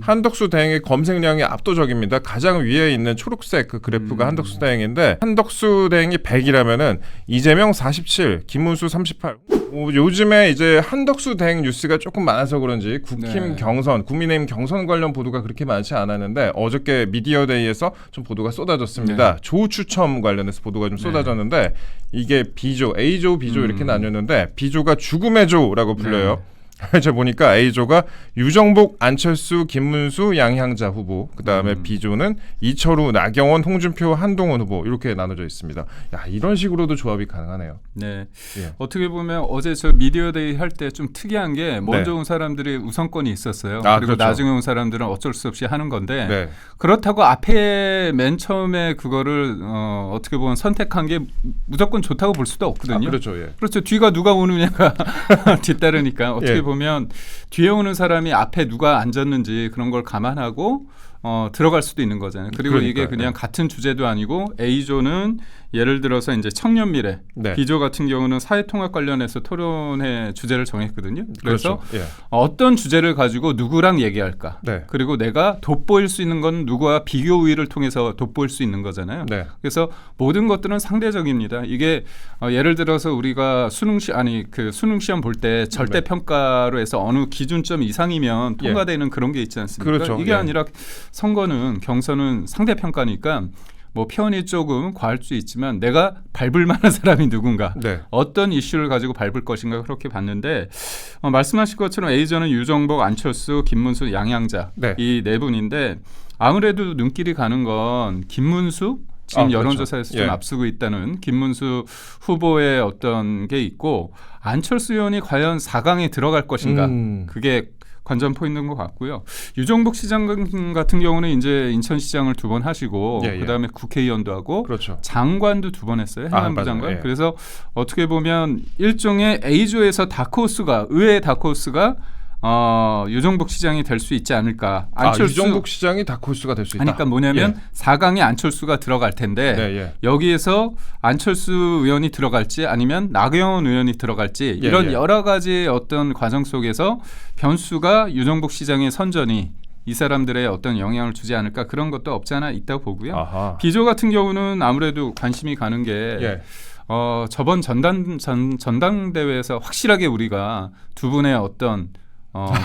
한덕수 대행의 검색량이 압도적입니다. 가장 위에 있는 초록색 그 그래프가 한덕수 대행인데 한덕수 대행이 100이라면은 이재명 47, 김문수 38. 요즘에 이제 한덕수 대행 뉴스가 조금 많아서 그런지 국힘 경선, 국민의힘 경선 관련 보도가 그렇게 많지 않았는데 어저께 미디어데이에서 좀 보도가 쏟아졌습니다. 조 추첨 관련해서 보도가 좀 쏟아졌는데 이게 B조, A조, B조 이렇게 나뉘었는데 B조가 죽음의 조라고 불려요. 제가 보니까 A조가 유정복, 안철수, 김문수, 양향자 후보, 그 다음에 B조는 이철우, 나경원, 홍준표, 한동훈 후보 이렇게 나눠져 있습니다. 야, 이런 식으로도 조합이 가능하네요. 네, 어떻게 보면 어제 저 미디어데이 할 때 좀 특이한 게 먼저 온 사람들이 우선권이 있었어요. 그리고 그렇죠. 나중에 온 사람들은 어쩔 수 없이 하는 건데 그렇다고 앞에 맨 처음에 그거를 어떻게 보면 선택한 게 무조건 좋다고 볼 수도 없거든요. 그렇죠. 그렇죠. 뒤가 누가 오느냐가 뒤따르니까 어떻게 보면 뒤에 오는 사람이 앞에 누가 앉았는지 그런 걸 감안하고 들어갈 수도 있는 거잖아요. 그리고 이게 그냥 같은 주제도 아니고 A조는 예를 들어서 이제 청년 미래, B조 같은 경우는 사회통합 관련해서 토론회 주제를 정했거든요. 그래서 어떤 주제를 가지고 누구랑 얘기할까? 그리고 내가 돋보일 수 있는 건 누구와 비교 우위를 통해서 돋보일 수 있는 거잖아요. 그래서 모든 것들은 상대적입니다. 이게 예를 들어서 우리가 수능 시험 볼 때 절대 평가로 해서 어느 기준점 이상이면 통과되는 그런 게 있지 않습니까? 이게 아니라 선거는 경선은 상대 평가니까 뭐 표현이 조금 과할 수 있지만 내가 밟을 만한 사람이 누군가 어떤 이슈를 가지고 밟을 것인가 그렇게 봤는데 말씀하신 것처럼 A조는 유정복, 안철수, 김문수, 양향자 이 네 분인데 아무래도 눈길이 가는 건 김문수 지금 여론조사에서 좀 앞서고 있다는 김문수 후보의 어떤 게 있고 안철수 의원이 과연 4강에 들어갈 것인가 그게 관전 포인트인 것 같고요. 유정복 시장 같은 경우는 이제 인천시장을 2번 하시고 그다음에 국회의원도 하고 장관도 2번 했어요. 행안부 장관. 그래서 어떻게 보면 일종의 A조에서 다크호스가 의외의 다크호스가 유정복 시장이 될 수 있지 않을까. 유정복 시장이 다크호스가 될 수 있다. 그러니까 뭐냐면 4강에 안철수가 들어갈 텐데 여기에서 안철수 의원이 들어갈지 아니면 나경원 의원이 들어갈지 이런 여러 가지 어떤 과정 속에서 변수가 유정복 시장의 선전이 이 사람들의 어떤 영향을 주지 않을까 그런 것도 없지 않아 있다고 보고요. B조 같은 경우는 아무래도 관심이 가는 게 저번 전당대회에서 확실하게 우리가 두 분의 어떤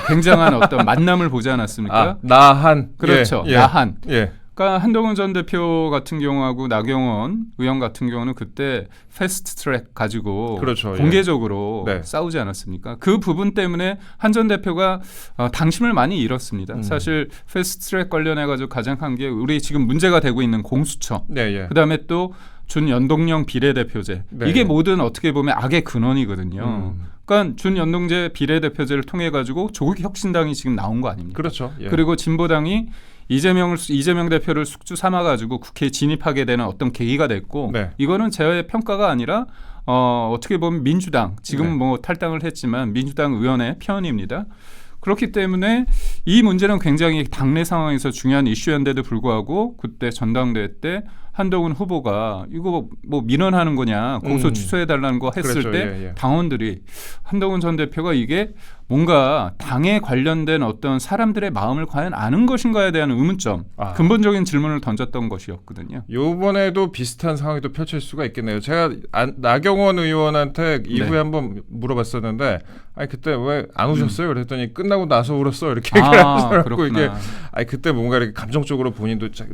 굉장한 어떤 만남을 보지 않았습니까? 나한. 그렇죠. 나한. 그러니까 한동훈 전 대표 같은 경우하고 나경원 의원 같은 경우는 그때 패스트 트랙 가지고 공개적으로 싸우지 않았습니까? 그 부분 때문에 한 전 대표가 당심을 많이 잃었습니다. 사실 패스트 트랙 관련해 가지고 가장 큰 게 우리 지금 문제가 되고 있는 공수처. 그다음에 또 준연동형 비례대표제. 이게 모든 어떻게 보면 악의 근원이거든요. 그러니까 준연동제 비례대표제를 통해 가지고 조국 혁신당이 지금 나온 거 아닙니까? 그리고 진보당이 이재명 대표를 숙주 삼아 가지고 국회에 진입하게 되는 어떤 계기가 됐고 이거는 제 평가가 아니라 어떻게 보면 민주당 지금 뭐 탈당을 했지만 민주당 의원의 편입니다. 그렇기 때문에 이 문제는 굉장히 당내 상황에서 중요한 이슈였는데도 불구하고 그때 전당대회 때 한동훈 후보가 이거 뭐 민원하는 거냐 고소 취소해달라는 거 했을 때 당원들이 한동훈 전 대표가 이게 뭔가 당에 관련된 어떤 사람들의 마음을 과연 아는 것인가에 대한 의문점 근본적인 질문을 던졌던 것이었거든요. 이번에도 비슷한 상황이 또 펼칠 수가 있겠네요. 제가 나경원 의원한테 이후에 한번 물어봤었는데 아니 그때 왜 안 오셨어요? 그랬더니 끝나고 나서 울었어 이렇게 얘기를 하더라고요. 이게 아니 그때 뭔가 이렇게 감정적으로 본인도 좀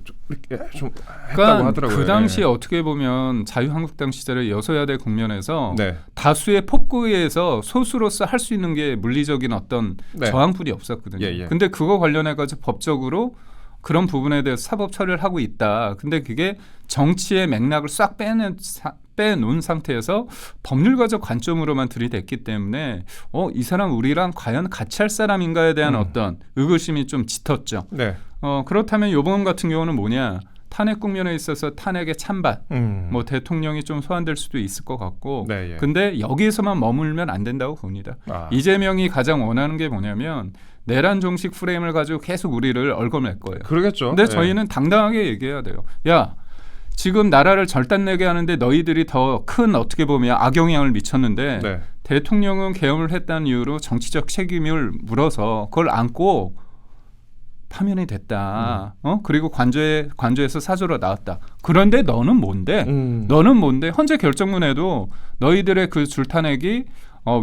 했다고 하더라고요. 그 당시에 어떻게 보면 자유한국당 시절에 여소야대 국면에서 다수의 폭거에 의해서 소수로서 할 수 있는 게 물리적인 어떤 저항불이 없었거든요. 근데 그거 관련해 가지고 법적으로 그런 부분에 대해서 사법 처리를 하고 있다. 근데 그게 정치의 맥락을 싹 빼놓은 상태에서 법률가적 관점으로만 들이댔기 때문에 이 사람 우리랑 과연 같이 할 사람인가에 대한 어떤 의구심이 좀 짙었죠. 그렇다면 이번 같은 경우는 뭐냐. 탄핵 국면에 있어서 탄핵의 찬반, 뭐 대통령이 좀 소환될 수도 있을 것 같고, 근데 여기에서만 머물면 안 된다고 봅니다. 이재명이 가장 원하는 게 뭐냐면 내란 종식 프레임을 가지고 계속 우리를 얽어맬 거예요. 그러겠죠. 근데 저희는 당당하게 얘기해야 돼요. 야, 지금 나라를 절단내게 하는데 너희들이 더 큰 어떻게 보면 악영향을 미쳤는데 대통령은 계엄을 했다는 이유로 정치적 책임을 물어서 그걸 안고 파면이 됐다. 그리고 관저에서 사조로 나왔다. 그런데 너는 뭔데? 너는 뭔데? 헌재 결정문에도 너희들의 그 줄타내기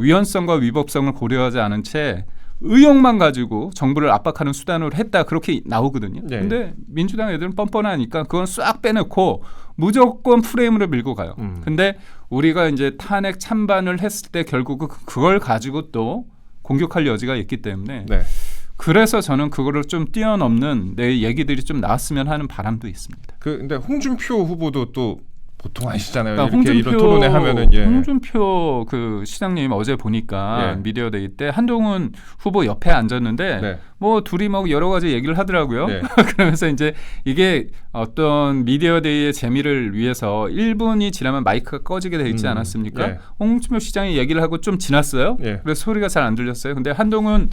위헌성과 위법성을 고려하지 않은 채 의혹만 가지고 정부를 압박하는 수단으로 했다. 그렇게 나오거든요. 네. 근데 민주당 애들은 뻔뻔하니까 그건 싹 빼놓고 무조건 프레임으로 밀고 가요. 근데 우리가 이제 탄핵 찬반을 했을 때 결국 그걸 가지고 또 공격할 여지가 있기 때문에 네. 그래서 저는 그거를 좀 뛰어넘는 내 얘기들이 좀 나왔으면 하는 바람도 있습니다. 근데 홍준표 후보도 또 보통 아시잖아요. 그러니까 이렇게 이런 토론회 하면은 홍준표 그 시장님 어제 보니까 미디어데이 때 한동훈 후보 옆에 앉았는데 뭐 둘이 뭐 여러 가지 얘기를 하더라고요. 그러면서 이제 이게 어떤 미디어데이의 재미를 위해서 1분이 지나면 마이크가 꺼지게 돼 있지 않았습니까? 홍준표 시장이 얘기를 하고 좀 지났어요. 그래서 소리가 잘 안 들렸어요. 근데 한동훈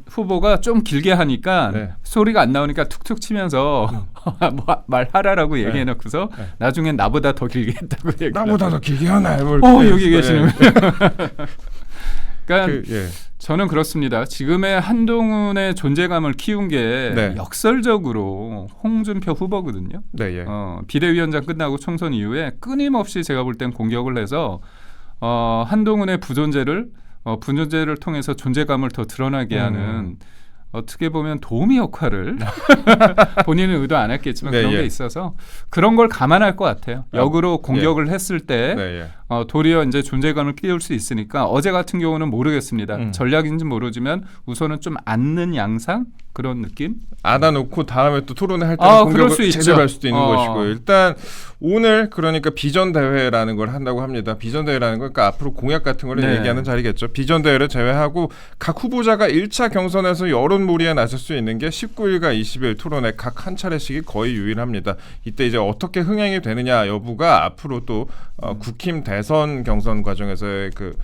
후보가 좀 길게 하니까 소리가 안 나오니까 툭툭 치면서 뭐 말하라라고 얘기해놓고서 나중엔 나보다 더 길게 했다고 얘기해요. 나보다 더 길게 하나요? 여기 계시는 그러니까 저는 그렇습니다. 지금의 한동훈의 존재감을 키운 게 역설적으로 홍준표 후보거든요. 비대위원장 끝나고 총선 이후에 끊임없이 제가 볼 땐 공격을 해서 한동훈의 부존재를 통해서 존재감을 더 드러나게 하는 어떻게 보면 도우미 역할을 본인은 의도 안 했겠지만 그런 게 있어서 그런 걸 감안할 것 같아요. 역으로 공격을 했을 때 도리어 이제 존재감을 띄울 수 있으니까 어제 같은 경우는 모르겠습니다. 전략인지 모르지만 우선은 좀 앉는 양상 그런 느낌? 안아놓고 다음에 또 토론회 할 때는 공격을 제대로 할 수도 있는 것이고 일단 오늘 그러니까 비전 대회라는 걸 한다고 합니다. 비전 대회라는 건 그러니까 앞으로 공약 같은 걸 얘기하는 자리겠죠. 비전 대회를 제외하고 각 후보자가 1차 경선에서 여론몰이에 나설 수 있는 게 19일과 20일 토론회 각 한 차례씩이 거의 유일합니다. 이때 이제 어떻게 흥행이 되느냐 여부가 앞으로 또 국힘 대선 경선 과정에서의 그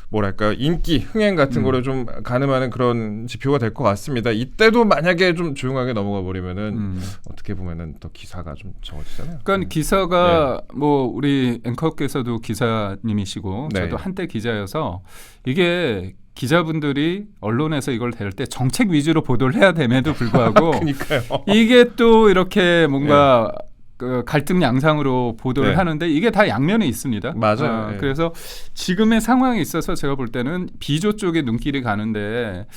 뭐랄까요 인기 흥행 같은 거를 좀 가늠하는 그런 지표가 될 것 같습니다. 이때도 만약에 좀 조용하게 넘어가 버리면은 어떻게 보면은 또 기사가 좀 적어지잖아요. 그러니까 기사가 뭐 우리 앵커께서도 기사님이시고 저도 한때 기자여서 이게 기자분들이 언론에서 이걸 다룰 때 정책 위주로 보도를 해야 됨에도 불구하고 그러니까요. 이게 또 이렇게 뭔가 그 갈등 양상으로 보도를 하는데 이게 다 양면에 있습니다. 맞아요. 그래서 지금의 상황에 있어서 제가 볼 때는 비조 쪽에 눈길이 가는데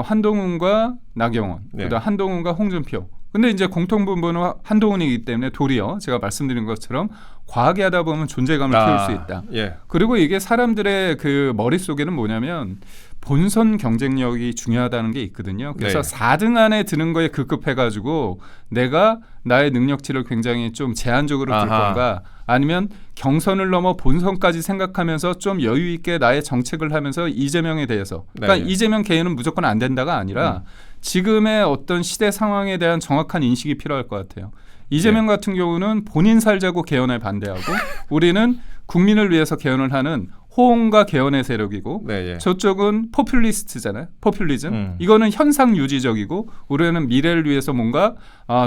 한동훈과 나경원, 그다음 한동훈과 홍준표. 근데 이제 공통분모는 한동훈이기 때문에 도리어 제가 말씀드린 것처럼 과하게 하다 보면 존재감을 키울 수 있다. 그리고 이게 사람들의 그 머릿속에는 뭐냐면 본선 경쟁력이 중요하다는 게 있거든요. 그래서 4등 안에 드는 거에 급급해가지고 내가 나의 능력치를 굉장히 좀 제한적으로 둘 건가 아니면 경선을 넘어 본선까지 생각하면서 좀 여유 있게 나의 정책을 하면서 이재명에 대해서 그러니까 이재명 개인은 무조건 안 된다가 아니라 지금의 어떤 시대 상황에 대한 정확한 인식이 필요할 것 같아요. 이재명 같은 경우는 본인 살자고 개헌에 반대하고 우리는 국민을 위해서 개헌을 하는 호응과 개헌의 세력이고 저쪽은 포퓰리스트잖아요. 포퓰리즘. 이거는 현상 유지적이고 우리는 미래를 위해서 뭔가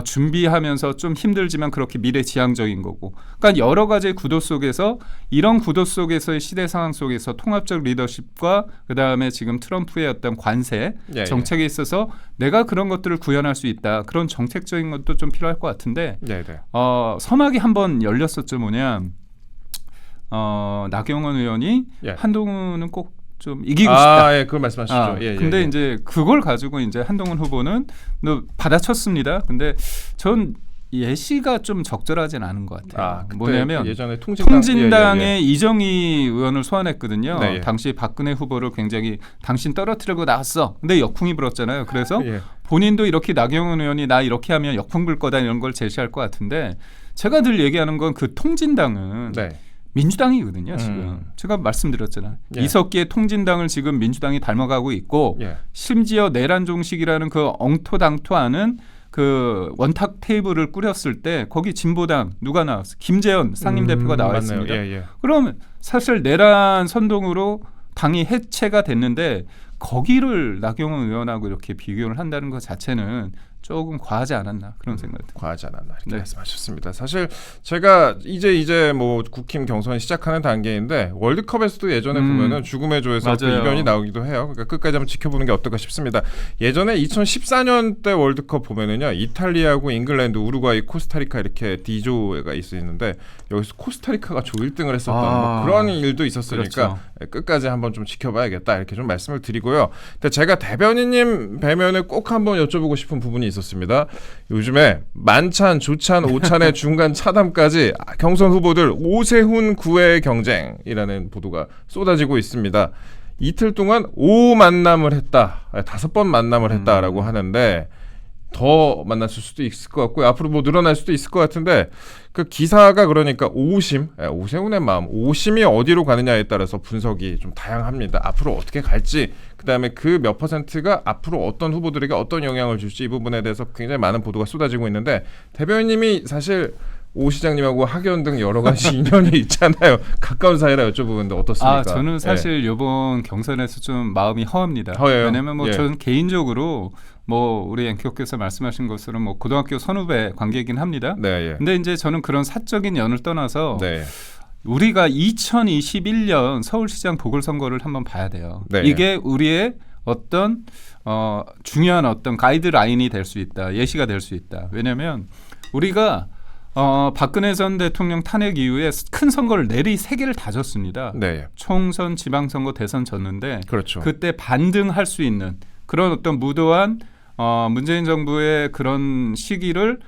준비하면서 좀 힘들지만 그렇게 미래지향적인 거고. 그러니까 여러 가지 구도 속에서 이런 구도 속에서의 시대 상황 속에서 통합적 리더십과 그다음에 지금 트럼프의 어떤 관세 정책에 있어서 내가 그런 것들을 구현할 수 있다. 그런 정책적인 것도 좀 필요할 것 같은데 서막이 한번 열렸었죠. 뭐냐. 나경원 의원이 한동훈은 꼭 좀 이기고 싶다. 그걸 말씀하시죠. 근데 이제 그걸 가지고 이제 한동훈 후보는 받아쳤습니다. 근데 전 예시가 좀 적절하진 않은 것 같아요. 뭐냐면 예전에 통진당의 이정희 의원을 소환했거든요. 당시 박근혜 후보를 굉장히 당신 떨어뜨리고 나왔어. 근데 역풍이 불었잖아요. 그래서 본인도 이렇게 나경원 의원이 나 이렇게 하면 역풍 불 거다 이런 걸 제시할 것 같은데 제가 늘 얘기하는 건 그 통진당은 민주당이거든요. 지금 제가 말씀드렸잖아요. 이석기의 통진당을 지금 민주당이 닮아가고 있고 심지어 내란종식이라는 그 엉토당토하는 그 원탁 테이블을 꾸렸을 때 거기 진보당 누가 나왔어? 김재현 상임대표가 나와 있습니다. 그럼 사실 내란 선동으로 당이 해체가 됐는데 거기를 나경원 의원하고 이렇게 비교를 한다는 것 자체는 조금 과하지 않았나 그런 생각이 듭니다. 과하지 않았나 이렇게 네. 말씀하셨습니다. 사실 제가 이제 뭐 국힘 경선 시작하는 단계인데 월드컵에서도 예전에 보면은 죽음의 조에서 그 맞아요. 이변이 나오기도 해요. 그러니까 끝까지 한번 지켜보는 게 어떨까 싶습니다. 예전에 2014년 때 월드컵 보면은요 이탈리아하고 잉글랜드, 우루과이, 코스타리카 이렇게 D조가 있었는데 여기서 코스타리카가 조 1등을 했었던 뭐 그런 일도 있었으니까 그렇죠. 끝까지 한번 좀 지켜봐야겠다 이렇게 좀 말씀을 드리고요. 근데 제가 대변인님 뵈면은 꼭 한번 여쭤보고 싶은 부분이 있었습니다. 요즘에 만찬, 조찬, 오찬의 중간 차담까지 경선 후보들 오세훈 구애 경쟁이라는 보도가 쏟아지고 있습니다. 이틀 동안 5만남을 했다, 5번 만남을 했다라고 하는데 더 만났을 수도 있을 것 같고요. 앞으로 뭐 늘어날 수도 있을 것 같은데 그 기사가 그러니까 오세훈의 마음, 오심이 어디로 가느냐에 따라서 분석이 좀 다양합니다. 앞으로 어떻게 갈지, 그다음에 그 몇 퍼센트가 앞으로 어떤 후보들에게 어떤 영향을 줄지 이 부분에 대해서 굉장히 많은 보도가 쏟아지고 있는데 대변인님이 사실 오 시장님하고 학연 등 여러 가지 인연이 있잖아요. 가까운 사이라 여쭤보는데 어떻습니까? 저는 사실 이번 경선에서 좀 마음이 허합니다. 허해요? 왜냐하면 뭐 예. 저는 개인적으로 뭐 우리 앵커께서 말씀하신 것처럼 뭐 고등학교 선후배 관계이긴 합니다. 네, 예. 근데 이제 저는 그런 사적인 연을 떠나서 네. 우리가 2021년 서울시장 보궐선거를 한번 봐야 돼요. 네. 이게 우리의 어떤 중요한 어떤 가이드라인이 될 수 있다. 예시가 될 수 있다. 왜냐하면 우리가 박근혜 전 대통령 탄핵 이후에 큰 선거를 내리 3개를 다 졌습니다. 네. 총선, 지방선거, 대선 졌는데 그렇죠. 그때 반등할 수 있는 그런 어떤 무도한 문재인 정부의 그런 시기를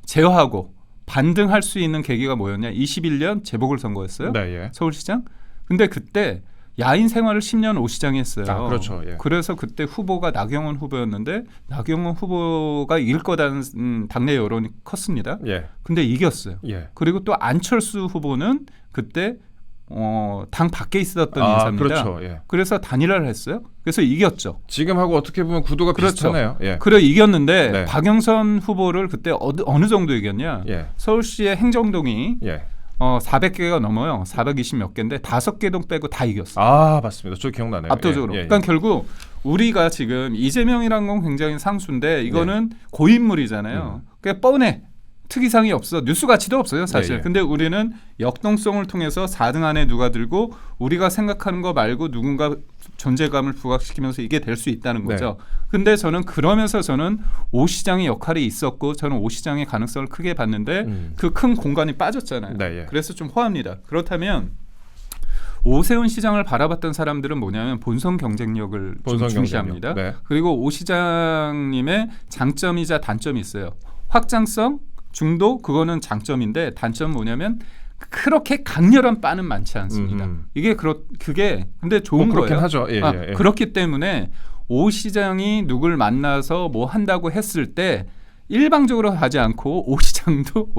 제어하고 반등할 수 있는 계기가 뭐였냐? 21년 재보궐선거였어요. 네, 예. 서울시장. 근데 그때 야인 생활을 10년 오 시장이 했어요. 그렇죠. 예. 그래서 그때 후보가 나경원 후보였는데 나경원 후보가 이길 거라는 당내 여론이 컸습니다. 예. 근데 이겼어요. 예. 그리고 또 안철수 후보는 그때 당 밖에 있었던 인사입니다. 그렇죠. 예. 그래서 단일화를 했어요. 그래서 이겼죠. 지금하고 어떻게 보면 구도가 그렇죠. 비슷하네요. 예. 그래 이겼는데 네. 박영선 후보를 그때 어느 정도 이겼냐? 예. 서울시의 행정동이 예. 400개가 넘어요. 420 몇 개인데 5개 동 빼고 다 이겼어요. 맞습니다. 저 기억나네요. 압도적으로. 예, 예, 예. 그러니까 결국 우리가 지금 이재명이란 건 굉장히 상수인데 이거는 고인물이잖아요. 그러니까 뻔해. 특이사항이 없어. 뉴스 가치도 없어요, 사실. 예. 근데 우리는 역동성을 통해서 4등 안에 누가 들고 우리가 생각하는 거 말고 누군가 존재감을 부각시키면서 이게 될 수 있다는 거죠. 근데 저는 그러면서 저는 오 시장의 역할이 있었고 저는 오 시장의 가능성을 크게 봤는데 그 큰 공간이 빠졌잖아요. 네, 예. 그래서 좀 호합니다. 그렇다면 오세훈 시장을 바라봤던 사람들은 뭐냐면 본선 경쟁력을 좀 중시합니다. 네. 그리고 오 시장님의 장점이자 단점이 있어요. 확장성, 중도 그거는 장점인데 단점은 뭐냐면 그렇게 강렬한 바는 많지 않습니다. 이게 그게 근데 좋은 그렇긴 거예요. 하죠. 예, 예. 그렇기 때문에 오 시장이 누굴 만나서 뭐 한다고 했을 때 일방적으로 하지 않고 오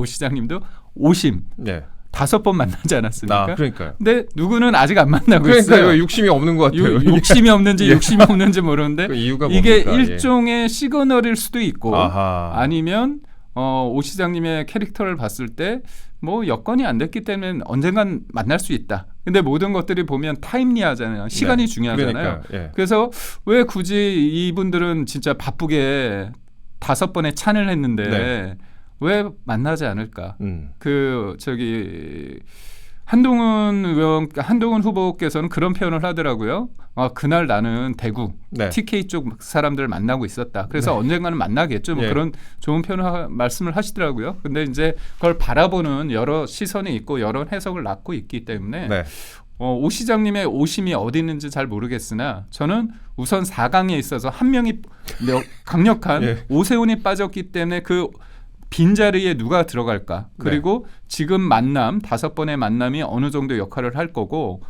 시장님도 오심. 네. 5번 만나지 않았습니까? 그러니까요. 근데 누구는 아직 안 만나고 그러니까 있어요. 욕심이 없는 것 같아요. 욕심이 없는지 예. 욕심이 없는지 모르는데 그 이유가 이게 뭡니까? 일종의 시그널일 수도 있고 아하. 아니면 오 시장님의 캐릭터를 봤을 때 뭐 여건이 안 됐기 때문에 언젠간 만날 수 있다. 근데 모든 것들이 보면 타임리하잖아요. 시간이 중요하잖아요. 그러니까, 예. 그래서 왜 굳이 이분들은 진짜 바쁘게 5번의 찬을 했는데 왜 만나지 않을까? 한동훈 후보께서는 그런 표현을 하더라고요. 그날 나는 대구 TK 쪽 사람들을 만나고 있었다. 그래서 언젠가는 만나겠죠. 뭐 그런 좋은 말씀을 하시더라고요. 근데 이제 그걸 바라보는 여러 시선이 있고 여러 해석을 낳고 있기 때문에 오 시장님의 오심이 어디 있는지 잘 모르겠으나 저는 우선 4강에 있어서 한 명이 강력한 오세훈이 빠졌기 때문에 그 빈자리에 누가 들어갈까? 그리고 지금 만남 5번의 만남이 어느 정도 역할을 할 거고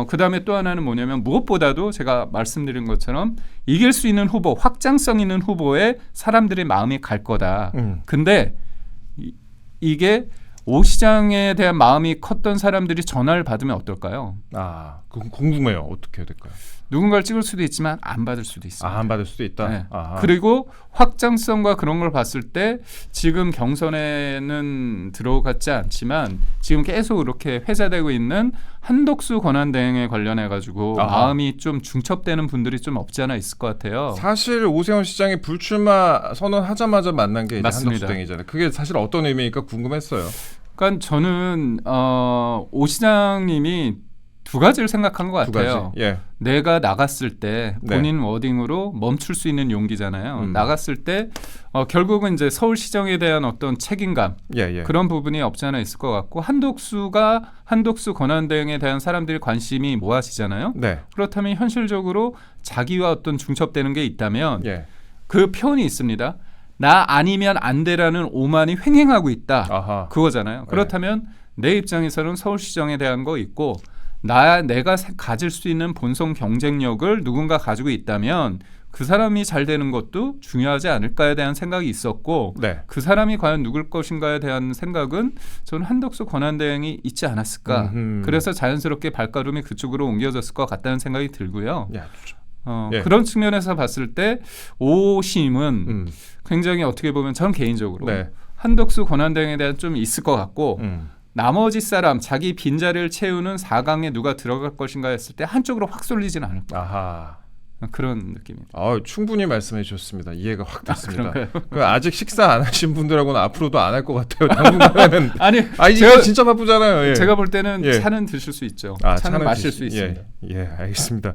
그다음에 또 하나는 뭐냐면 무엇보다도 제가 말씀드린 것처럼 이길 수 있는 후보, 확장성 있는 후보에 사람들의 마음이 갈 거다. 근데 이게 오 시장에 대한 마음이 컸던 사람들이 전화를 받으면 어떨까요? 그건 궁금해요. 어떻게 해야 될까요? 누군가를 찍을 수도 있지만 안 받을 수도 있습니다. 안 받을 수도 있다. 네. 아하. 그리고 확장성과 그런 걸 봤을 때 지금 경선에는 들어갔지 않지만 지금 계속 이렇게 회자되고 있는 한덕수 권한대행에 관련해 가지고 아하. 마음이 좀 중첩되는 분들이 좀 없지 않아 있을 것 같아요. 사실 오세훈 시장이 불출마 선언하자마자 만난 게 이제 맞습니다. 한덕수 땡이잖아요. 그게 사실 어떤 의미일까 궁금했어요. 그러니까 저는 오 시장님이 두 가지를 생각한 것 두 같아요. 가지. 예. 내가 나갔을 때 네. 본인 워딩으로 멈출 수 있는 용기잖아요. 음. 나갔을 때 결국은 이제 서울시정에 대한 어떤 책임감 예. 그런 부분이 없지 않아 있을 것 같고 한덕수 권한대행에 대한 사람들의 관심이 모아지잖아요. 네. 그렇다면 현실적으로 자기와 어떤 중첩되는 게 있다면 예. 그 표현이 있습니다. 나 아니면 안 돼라는 오만이 횡행하고 있다. 아하. 그거잖아요. 그렇다면 내 입장에서는 서울시정에 대한 거 있고 내가 가질 수 있는 본성 경쟁력을 누군가 가지고 있다면 그 사람이 잘 되는 것도 중요하지 않을까에 대한 생각이 있었고 네. 그 사람이 과연 누굴 것인가에 대한 생각은 저는 한덕수 권한대행이 있지 않았을까. 그래서 자연스럽게 발걸음이 그쪽으로 옮겨졌을 것 같다는 생각이 들고요. 야, 예. 그런 측면에서 봤을 때 오심은 굉장히 어떻게 보면 전 개인적으로 네. 한덕수 권한대행에 대한 좀 있을 것 같고 나머지 사람 자기 빈자리를 채우는 4강에 누가 들어갈 것인가 했을 때 한쪽으로 확 쏠리지는 않을 거예요. 아하. 그런 느낌입니다. 충분히 말씀해 주셨습니다. 이해가 확 됐습니다. 그런가요? 아직 식사 안 하신 분들하고는 앞으로도 안 할 것 같아요. 당분간은. 아니, 이게 진짜 바쁘잖아요. 예. 제가 볼 때는 예. 차는 드실 수 있죠. 아, 차는 마실 수 있습니다. 예, 알겠습니다.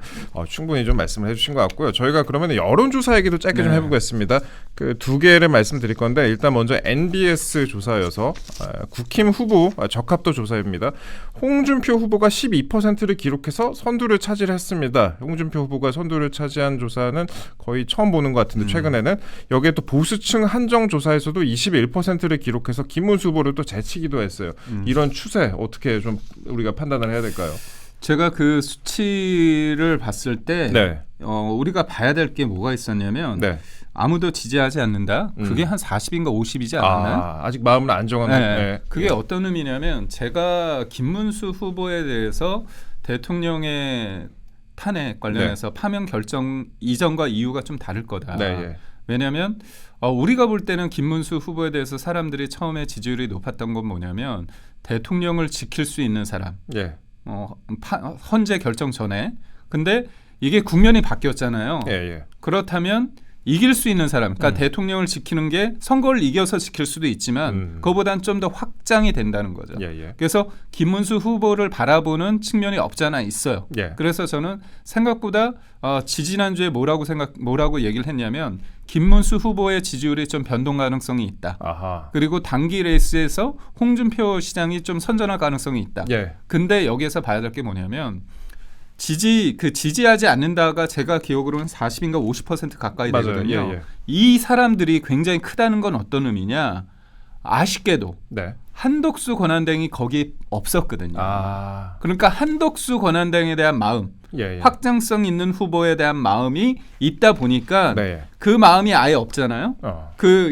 충분히 좀 말씀을 해주신 것 같고요. 저희가 그러면 여론조사 얘기도 짧게 좀 해보겠습니다. 그 두 개를 말씀드릴 건데 일단 먼저 NBS 조사여서 국힘 후보 적합도 조사입니다. 홍준표 후보가 12%를 기록해서 선두를 차지했습니다. 홍준표 후보가 선두를 차지한 조사는 거의 처음 보는 것 같은데 최근에는 여기에 또 보수층 한정 조사에서도 21%를 기록해서 김문수 후보를 또 제치기도 했어요. 이런 추세 어떻게 좀 우리가 판단을 해야 될까요? 제가 그 수치를 봤을 때 네. 우리가 봐야 될 게 뭐가 있었냐면 네. 아무도 지지하지 않는다. 그게 한 40인가 50이지 않았나요? 아직 마음은 안 정한. 네. 그게 어떤 의미냐면 제가 김문수 후보에 대해서 대통령의 탄핵 관련해서 파면 결정 이전과 이후가 좀 다를 거다. 네, 예. 왜냐하면 우리가 볼 때는 김문수 후보에 대해서 사람들이 처음에 지지율이 높았던 건 뭐냐면 대통령을 지킬 수 있는 사람. 예. 헌재 결정 전에. 근데 이게 국면이 바뀌었잖아요. 예. 그렇다면 이길 수 있는 사람, 그러니까 대통령을 지키는 게 선거를 이겨서 지킬 수도 있지만 그거보단 좀 더 확장이 된다는 거죠. 예. 그래서 김문수 후보를 바라보는 측면이 없지 않아 있어요. 예. 그래서 저는 생각보다 지지난주에 뭐라고 얘기를 했냐면 김문수 후보의 지지율이 좀 변동 가능성이 있다. 아하. 그리고 단기 레이스에서 홍준표 시장이 좀 선전할 가능성이 있다. 예. 근데 여기에서 봐야 될 게 뭐냐면 지지하지 않는다가 제가 기억으로는 40인가 50% 가까이 맞아요. 되거든요. 예. 이 사람들이 굉장히 크다는 건 어떤 의미냐? 아쉽게도 네. 한덕수 권한대행이 거기에 없었거든요. 그러니까 한덕수 권한대행에 대한 마음, 예. 확장성 있는 후보에 대한 마음이 있다 보니까 네. 그 마음이 아예 없잖아요.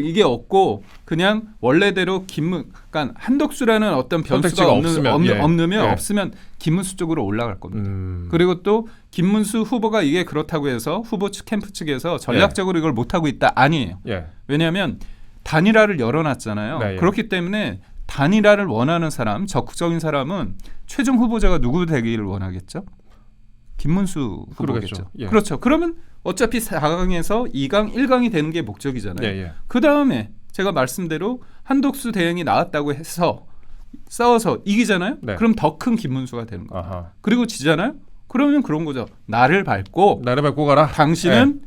이게 없고 그냥 원래대로 그러니까 한덕수라는 어떤 변수가 없으면 김문수 쪽으로 올라갈 겁니다. 그리고 또 김문수 후보가 이게 그렇다고 해서 후보 측 캠프 측에서 전략적으로 이걸 못하고 있다 아니에요. 예. 왜냐하면 단일화를 열어놨잖아요. 네, 예. 그렇기 때문에 단일화를 원하는 사람, 적극적인 사람은 최종 후보자가 누구 되기를 원하겠죠? 김문수 후보겠죠. 예. 그렇죠. 그러면 어차피 4강에서 2강, 1강이 되는 게 목적이잖아요. 예. 그 다음에 제가 말씀대로 한덕수 대행이 나왔다고 해서 싸워서 이기잖아요. 네. 그럼 더 큰 김문수가 되는 거예요. 아하. 그리고 지잖아요. 그러면 그런 거죠. 나를 밟고 가라. 당신은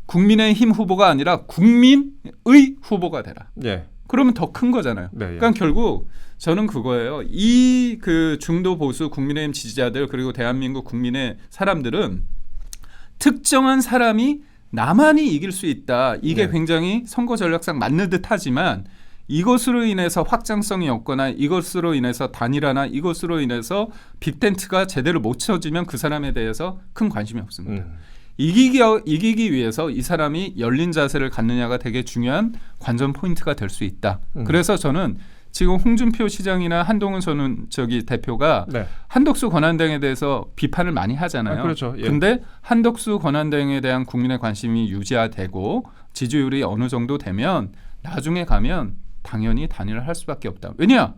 국민의힘 후보가 아니라 국민의 후보가 되라. 예. 그러면 더 큰 거잖아요. 네, 예. 그러니까 결국 저는 그거예요. 이 그 중도 보수 국민의힘 지지자들 그리고 대한민국 국민의 사람들은 특정한 사람이 나만이 이길 수 있다. 이게 네. 굉장히 선거 전략상 맞는 듯하지만 이것으로 인해서 확장성이 없거나 이것으로 인해서 단일화나 이것으로 인해서 빅텐트가 제대로 못 쳐지면 그 사람에 대해서 큰 관심이 없습니다. 이기기 위해서 이 사람이 열린 자세를 갖느냐가 되게 중요한 관전 포인트가 될 수 있다. 그래서 저는 지금 홍준표 시장이나 한동훈 대표가 네. 한덕수 권한대행에 대해서 비판을 많이 하잖아요. 그렇죠. 예. 근데 한덕수 권한대행에 대한 국민의 관심이 유지되고 지지율이 어느 정도 되면 나중에 가면 당연히 단일화를 할 수밖에 없다. 왜냐?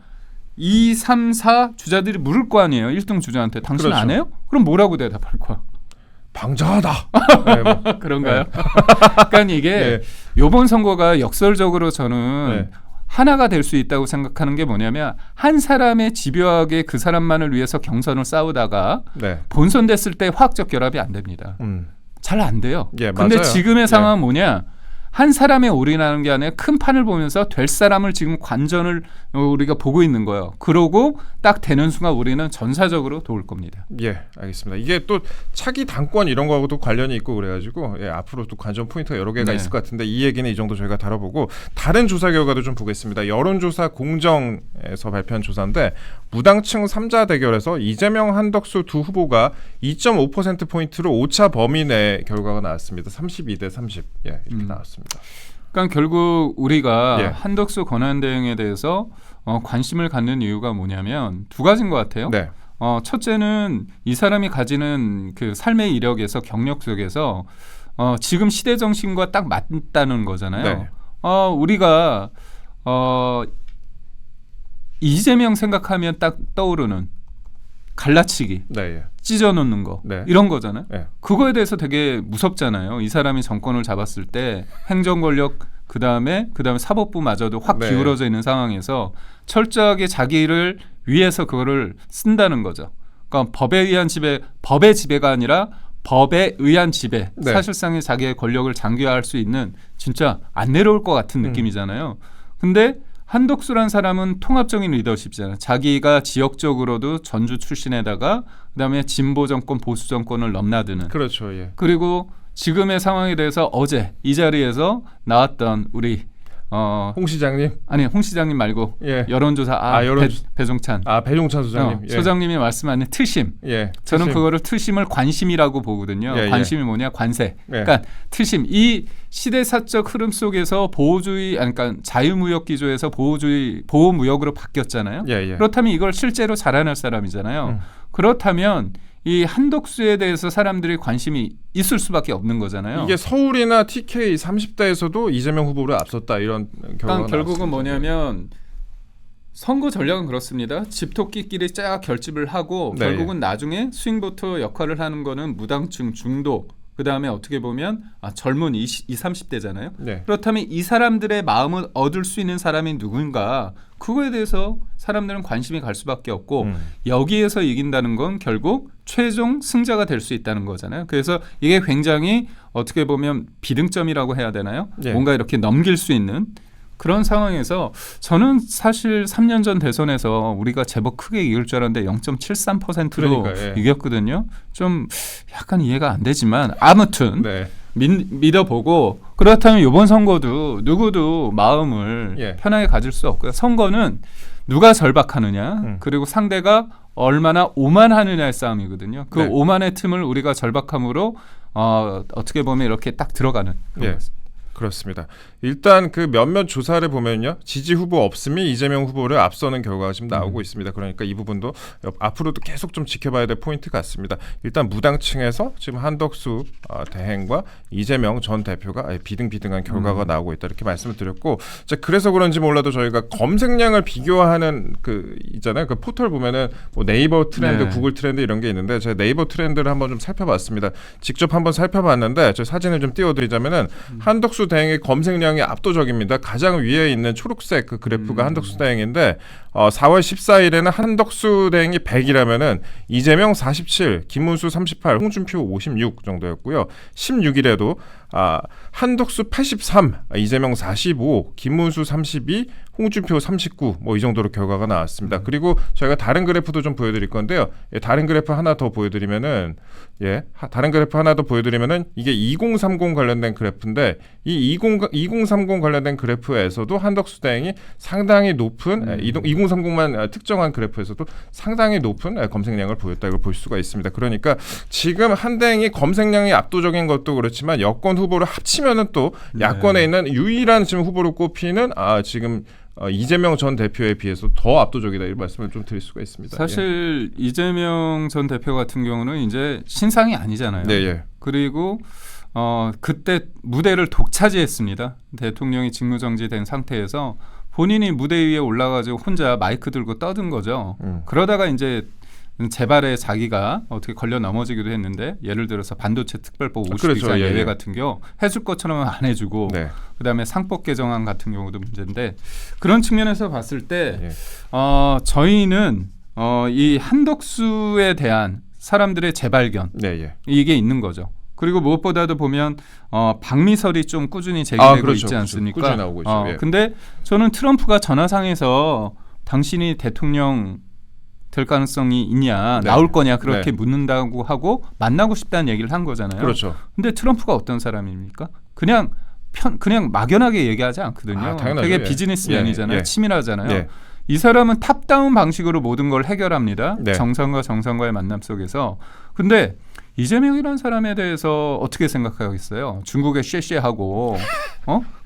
2, 3, 4 주자들이 물을 거 아니에요. 1등 주자한테. 당신 그렇죠. 안 해요? 그럼 뭐라고 대답할 거야? 방자하다. 네, 뭐. 그런가요? 그러니까 이게 이번 선거가 역설적으로 저는 하나가 될 수 있다고 생각하는 게 뭐냐면 한 사람의 집요하게 그 사람만을 위해서 경선을 싸우다가 본선됐을 때 화학적 결합이 안 됩니다. 잘 안 돼요. 근데 맞아요. 지금의 상황은 뭐냐? 한 사람에 올인하는 게 아니라 큰 판을 보면서 될 사람을 지금 관전을 우리가 보고 있는 거예요. 그러고 딱 되는 순간 우리는 전사적으로 도울 겁니다. 예, 알겠습니다. 이게 또 차기 당권 이런 거하고도 관련이 있고 그래가지고 앞으로 또 관전 포인트가 여러 개가 있을 것 같은데 이 얘기는 이 정도 저희가 다뤄보고 다른 조사 결과도 좀 보겠습니다. 여론조사 공정에서 발표한 조사인데 무당층 3자 대결에서 이재명, 한덕수 두 후보가 2.5%포인트로 오차 범위 내 결과가 나왔습니다. 32대 30 이렇게 나왔습니다. 그러니까 결국 우리가 한덕수 권한대행에 대해서 관심을 갖는 이유가 뭐냐면 두 가지인 것 같아요. 첫째는 이 사람이 가지는 그 삶의 이력에서 경력 속에서 지금 시대 정신과 딱 맞다는 거잖아요. 우리가 이재명 생각하면 딱 떠오르는 갈라치기, 찢어놓는 거 이런 거잖아요. 그거에 대해서 되게 무섭잖아요. 이 사람이 정권을 잡았을 때 행정 권력 그다음에 사법부마저도 확 기울어져 있는 상황에서 철저하게 자기를 위해서 그거를 쓴다는 거죠. 그러니까 법의 지배가 아니라 법에 의한 지배. 사실상의 자기의 권력을 장기화할 수 있는 진짜 안 내려올 것 같은 느낌이잖아요. 근데 한덕수란 사람은 통합적인 리더십이잖아요. 자기가 지역적으로도 전주 출신에다가 그다음에 진보 정권, 보수 정권을 넘나드는. 그렇죠. 그리고 지금의 상황에 대해서 어제 이 자리에서 나왔던 우리 홍 시장님? 아니 홍 시장님 말고 여론조사 배종찬 배종찬 소장님 소장님이 말씀하는 트심 저는 그거를 트심을 관심이라고 보거든요. 관심이 뭐냐 관세 그러니까 트심 이 시대사적 흐름 속에서 보호주의 그러니까 자유무역 기조에서 보호무역으로 바뀌었잖아요. 그렇다면 이걸 실제로 자라날 사람이잖아요. 그렇다면 이 한덕수에 대해서 사람들이 관심이 있을 수밖에 없는 거잖아요. 이게 서울이나 TK 30대에서도 이재명 후보를 앞섰다 이런 결과가 결국은 뭐냐면 선거 전략은 그렇습니다. 집토끼끼리 쫙 결집을 하고 결국은 나중에 스윙보터 역할을 하는 거는 무당층 중도 그다음에 어떻게 보면 젊은 20, 30대잖아요. 그렇다면 이 사람들의 마음을 얻을 수 있는 사람이 누군가 그거에 대해서 사람들은 관심이 갈 수밖에 없고 여기에서 이긴다는 건 결국 최종 승자가 될 수 있다는 거잖아요. 그래서 이게 굉장히 어떻게 보면 비등점이라고 해야 되나요? 뭔가 이렇게 넘길 수 있는 그런 상황에서 저는 사실 3년 전 대선에서 우리가 제법 크게 이길 줄 알았는데 0.73%로 이겼거든요. 좀 약간 이해가 안 되지만 아무튼 믿어보고 그렇다면 이번 선거도 누구도 마음을 편하게 가질 수 없고요. 선거는 누가 절박하느냐 그리고 상대가 얼마나 오만하느냐의 싸움이거든요. 그 오만의 틈을 우리가 절박함으로 어떻게 보면 이렇게 딱 들어가는 그런 것입니다. 그렇습니다. 일단 그 몇몇 조사를 보면요. 지지 후보 없음이 이재명 후보를 앞서는 결과가 지금 나오고 있습니다. 그러니까 이 부분도 앞으로도 계속 좀 지켜봐야 될 포인트 같습니다. 일단 무당층에서 지금 한덕수 대행과 이재명 전 대표가 비등비등한 결과가 나오고 있다 이렇게 말씀을 드렸고 그래서 그런지 몰라도 저희가 검색량을 비교하는 그 있잖아요. 그 포털 보면은 뭐 네이버 트렌드, 구글 트렌드 이런 게 있는데 제가 네이버 트렌드를 한번 좀 살펴봤습니다. 직접 한번 살펴봤는데 저 사진을 좀 띄워드리자면은 한덕수 대행의 검색량이 압도적입니다. 가장 위에 있는 초록색 그 그래프가 한덕수 대행인데 4월 14일에는 한덕수 대행이 100이라면은 이재명 47, 김문수 38, 홍준표 56 정도였고요. 16일에도 한덕수 83, 이재명 45, 김문수 32, 홍준표 39 뭐 이 정도로 결과가 나왔습니다. 그리고 저희가 다른 그래프도 좀 보여드릴 건데요. 다른 그래프 하나 더 보여드리면은 이게 2030 관련된 그래프인데 이 2030 관련된 그래프에서도 한덕수 대행이 상당히 높은 2030만 특정한 그래프에서도 상당히 높은 검색량을 보였다 이걸 볼 수가 있습니다. 그러니까 지금 한 대행이 검색량이 압도적인 것도 그렇지만 여권 후보를 합치면은 또 야권에 있는 유일한 지금 후보로 꼽히는 지금 이재명 전 대표에 비해서 더 압도적이다 이 말씀을 좀 드릴 수가 있습니다. 사실 이재명 전 대표 같은 경우는 이제 신상이 아니잖아요. 네, 예. 그리고 그때 무대를 독차지했습니다. 대통령이 직무정지된 상태에서 본인이 무대 위에 올라가지고 혼자 마이크 들고 떠든 거죠. 그러다가 이제 재발에 자기가 어떻게 걸려 넘어지기도 했는데 예를 들어서 반도체 특별법 52자 그렇죠. 예외 예. 같은 경우 해줄 것처럼 안 해주고 네. 그다음에 상법 개정안 같은 경우도 문제인데 그런 측면에서 봤을 때 예. 저희는 이 한덕수에 대한 사람들의 재발견 네, 예. 이게 있는 거죠. 그리고 무엇보다도 보면 박미설이 좀 꾸준히 제기되고 그렇죠. 있지 않습니까? 꾸준히 나오고 있죠. 예. 근데 저는 트럼프가 전화상에서 당신이 대통령 될 가능성이 있냐, 네. 나올 거냐 그렇게 네. 묻는다고 하고 만나고 싶다는 얘기를 한 거잖아요. 그렇죠. 근데 트럼프가 어떤 사람입니까? 그냥 막연하게 얘기하지 않거든요. 당연하죠. 되게 예. 비즈니스맨이잖아요. 예. 치밀하잖아요. 치밀하잖아요. 이 사람은 탑다운 방식으로 모든 걸 해결합니다. 네. 정상과 정상과의 만남 속에서. 근데 이재명이라는 사람에 대해서 어떻게 생각하겠어요? 중국에 쉐쉐하고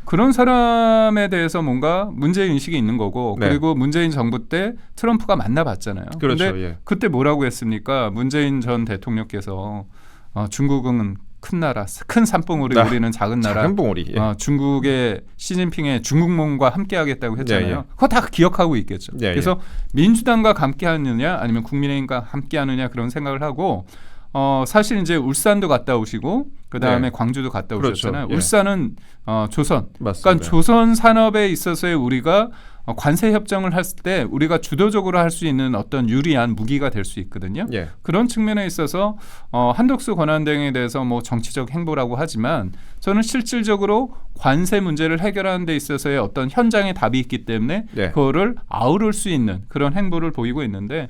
그런 사람에 대해서 뭔가 문제인식이 있는 거고 네. 그리고 문재인 정부 때 트럼프가 만나봤잖아요. 그렇죠. 근데 예. 그때 뭐라고 했습니까? 문재인 전 대통령께서 중국은 큰 나라, 큰 산봉우리 우리는 작은 나라. 작은 봉우리. 예. 중국의 시진핑의 중국몽과 함께하겠다고 했잖아요. 예, 예. 그거 다 기억하고 있겠죠. 예, 그래서 민주당과 함께하느냐 아니면 국민의힘과 함께하느냐 그런 생각을 하고 사실 이제 울산도 갔다 오시고 그 다음에 네. 광주도 갔다 그렇죠. 오셨잖아요. 예. 울산은 조선. 맞습니다. 그러니까 조선 산업에 있어서의 우리가 관세 협정을 했을 때 우리가 주도적으로 할 수 있는 어떤 유리한 무기가 될 수 있거든요. 예. 그런 측면에 있어서 한덕수 권한대행에 대해서 뭐 정치적 행보라고 하지만 저는 실질적으로 관세 문제를 해결하는 데 있어서의 어떤 현장의 답이 있기 때문에 예. 그거를 아우를 수 있는 그런 행보를 보이고 있는데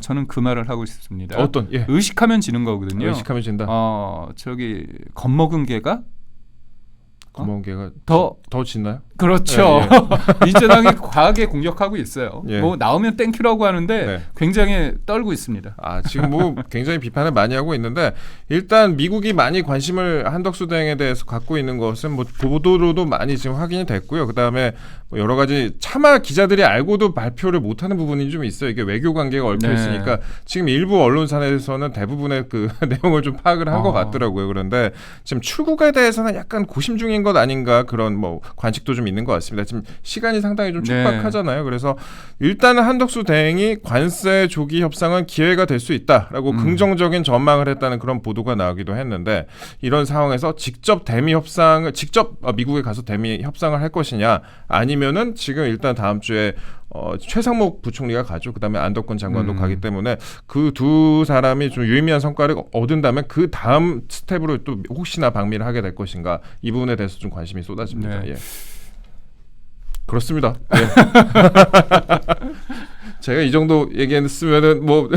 저는 그 말을 하고 싶습니다. 어떤? 예. 의식하면 지는 거거든요. 의식하면 진다. 저기 겁먹은 개가 고마운 개가 더 짖나요? 그렇죠. 예, 민주당이 과하게 공격하고 있어요. 예. 뭐 나오면 땡큐라고 하는데 네. 굉장히 떨고 있습니다. 지금 뭐 굉장히 비판을 많이 하고 있는데 일단 미국이 많이 관심을 한덕수 대행에 대해서 갖고 있는 것은 뭐 보도로도 많이 지금 확인이 됐고요. 그다음에 뭐 여러 가지 차마 기자들이 알고도 발표를 못하는 부분이 좀 있어요. 이게 외교 관계가 얽혀 있으니까 지금 일부 언론사에서는 대부분의 그 내용을 좀 파악을 한 것 같더라고요. 그런데 지금 출국에 대해서는 약간 고심 중인 것 아닌가 그런 뭐 관측도 좀 있는 것 같습니다. 지금 시간이 상당히 좀 촉박하잖아요. 그래서 일단은 한덕수 대행이 관세 조기 협상은 기회가 될 수 있다라고 긍정적인 전망을 했다는 그런 보도가 나오기도 했는데 이런 상황에서 직접 미국에 가서 대미 협상을 할 것이냐 아니면은 지금 일단 다음 주에 최상목 부총리가 가죠. 그다음에 안덕권 장관도 가기 때문에 그 두 사람이 좀 유의미한 성과를 얻은다면 그 다음 스텝으로 또 혹시나 방미를 하게 될 것인가 이 부분에 대해서 좀 관심이 쏟아집니다. 네. 예. 그렇습니다. 예. 제가 이 정도 얘기했으면은 뭐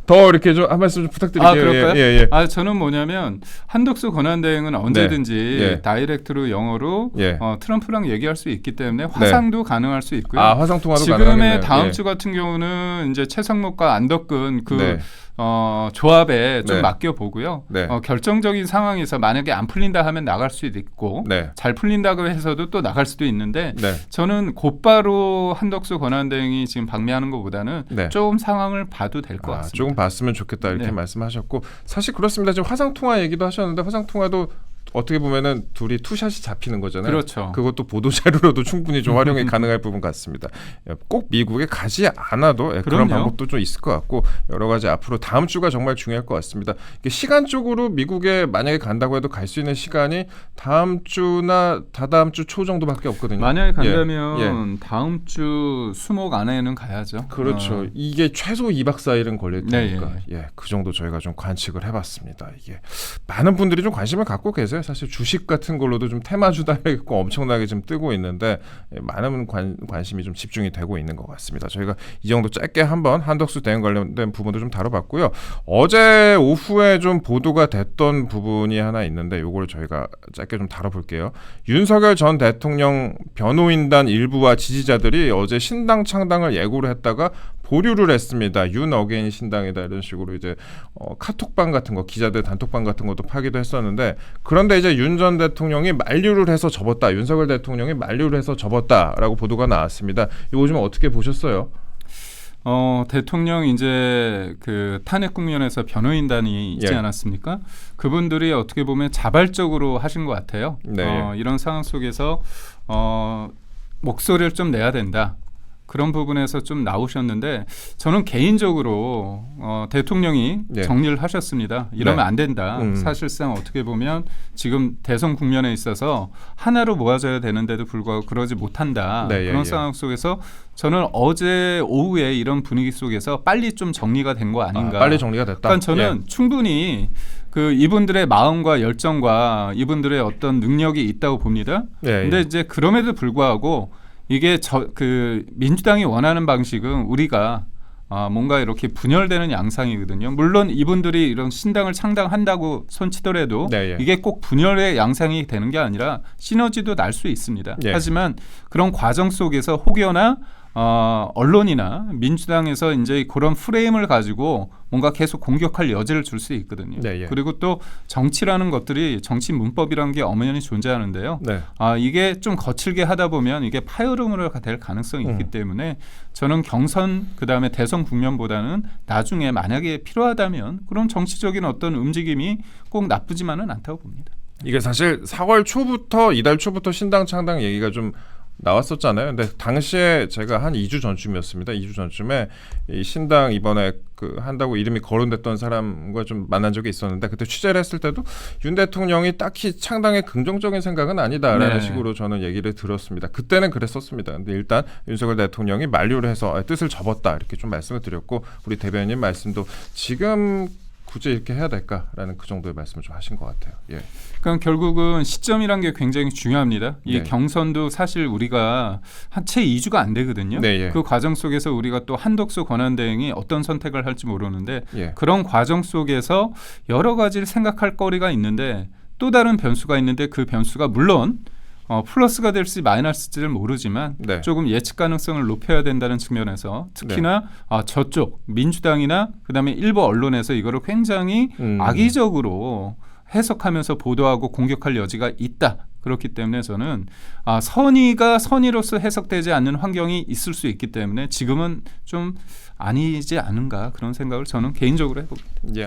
더 이렇게 좀 한 말씀 좀 부탁드릴게요. 그럴까요? 예. 저는 뭐냐면 한덕수 권한대행은 언제든지 예. 다이렉트로 영어로 예. 트럼프랑 얘기할 수 있기 때문에 화상도 가능할 수 있고요. 화상 통화도 지금의 가능하겠네요. 다음 예. 주 같은 경우는 이제 최상목과 안덕근 네. 조합에 좀 네. 맡겨보고요. 네. 결정적인 상황에서 만약에 안 풀린다 하면 나갈 수도 있고 네. 잘 풀린다고 해서도 또 나갈 수도 있는데 네. 저는 곧바로 한덕수 권한대행이 지금 방미하는 것보다는 네. 조금 상황을 봐도 될 것 같습니다. 조금 봤으면 좋겠다 이렇게 네. 말씀하셨고 사실 그렇습니다. 지금 화상통화 얘기도 하셨는데 화상통화도 어떻게 보면은 둘이 투샷이 잡히는 거잖아요. 그렇죠. 그것도 보도 자료로도 충분히 좀 활용이 가능할 부분 같습니다. 꼭 미국에 가지 않아도 그런 그럼요. 방법도 좀 있을 것 같고 여러 가지 앞으로 다음 주가 정말 중요할 것 같습니다. 이게 시간적으로 미국에 만약에 간다고 해도 갈 수 있는 시간이 다음 주나 다다음 주 초 정도밖에 없거든요. 만약에 간다면 예. 다음 주 수목 안에는 가야죠. 그렇죠. 이게 최소 2박 4일은 걸릴 테니까 네, 그 정도 저희가 좀 관측을 해봤습니다. 이게 많은 분들이 좀 관심을 갖고 계세요. 사실 주식 같은 걸로도 좀 테마주다고 엄청나게 좀 뜨고 있는데 많은 관심이 좀 집중이 되고 있는 것 같습니다. 저희가 이 정도 짧게 한번 한덕수 대행 관련된 부분도 좀 다뤄봤고요. 어제 오후에 좀 보도가 됐던 부분이 하나 있는데 이걸 저희가 짧게 좀 다뤄볼게요. 윤석열 전 대통령 변호인단 일부와 지지자들이 어제 신당 창당을 예고를 했다가 보류를 했습니다. 윤 어게인 신당이다 이런 식으로 이제 카톡방 같은 거, 기자들 단톡방 같은 것도 파기도 했었는데, 그런데 이제 윤 전 대통령이 만류를 해서 접었다. 윤석열 대통령이 만류를 해서 접었다라고 보도가 나왔습니다. 이거 좀 어떻게 보셨어요? 대통령 이제 그 탄핵 국면에서 변호인단이 있지 예. 않았습니까? 그분들이 어떻게 보면 자발적으로 하신 것 같아요. 네. 이런 상황 속에서 목소리를 좀 내야 된다. 그런 부분에서 좀 나오셨는데, 저는 개인적으로 대통령이 예. 정리를 하셨습니다. 이러면 네. 안 된다. 사실상 어떻게 보면 지금 대선 국면에 있어서 하나로 모아져야 되는데도 불구하고 그러지 못한다. 네, 예, 그런 예. 상황 속에서 저는 어제 오후에 이런 분위기 속에서 빨리 좀 정리가 된 거 아닌가. 빨리 정리가 됐다. 그러니까 저는 충분히 그 이분들의 마음과 열정과 이분들의 어떤 능력이 있다고 봅니다. 예, 근데 예. 이제 그럼에도 불구하고 이게 그 민주당이 원하는 방식은 우리가 뭔가 이렇게 분열되는 양상이거든요. 물론 이분들이 이런 신당을 창당한다고 손치더라도 네, 예. 이게 꼭 분열의 양상이 되는 게 아니라 시너지도 날 수 있습니다. 예. 하지만 그런 과정 속에서 혹여나 언론이나 민주당에서 이제 그런 프레임을 가지고 뭔가 계속 공격할 여지를 줄 수 있거든요. 네, 예. 그리고 또 정치라는 것들이 정치 문법이라는 게 엄연히 존재하는데요. 네. 이게 좀 거칠게 하다 보면 이게 파열음으로 될 가능성이 있기 때문에 저는 경선 그다음에 대선 국면보다는 나중에 만약에 필요하다면 그런 정치적인 어떤 움직임이 꼭 나쁘지만은 않다고 봅니다. 이게 사실 4월 초부터 이달 초부터 신당 창당 얘기가 좀 나왔었잖아요. 근데 당시에 제가 한 2주 전쯤이었습니다. 2주 전쯤에 이 신당 이번에 그 한다고 이름이 거론됐던 사람과 좀 만난 적이 있었는데, 그때 취재를 했을 때도 윤 대통령이 딱히 창당에 긍정적인 생각은 아니다라는 네. 식으로 저는 얘기를 들었습니다. 그때는 그랬었습니다. 근데 일단 윤석열 대통령이 만류를 해서 뜻을 접었다 이렇게 좀 말씀을 드렸고, 우리 대변인 말씀도 지금 굳이 이렇게 해야 될까라는 그 정도의 말씀을 좀 하신 것 같아요. 예. 그러니까 결국은 시점이란 게 굉장히 중요합니다. 이 네. 경선도 사실 우리가 한 채 2주가 안 되거든요. 네, 예. 그 과정 속에서 우리가 또 한덕수 권한대행이 어떤 선택을 할지 모르는데 예. 그런 과정 속에서 여러 가지를 생각할 거리가 있는데 또 다른 변수가 있는데 그 변수가 물론 플러스가 될지 마이너스일지를 모르지만 네. 조금 예측 가능성을 높여야 된다는 측면에서 특히나 저쪽 민주당이나 그다음에 일부 언론에서 이거를 굉장히 악의적으로 해석하면서 보도하고 공격할 여지가 있다. 그렇기 때문에 저는 선의가 선의로서 해석되지 않는 환경이 있을 수 있기 때문에 지금은 좀 아니지 않은가 그런 생각을 저는 개인적으로 해봅니다. 예.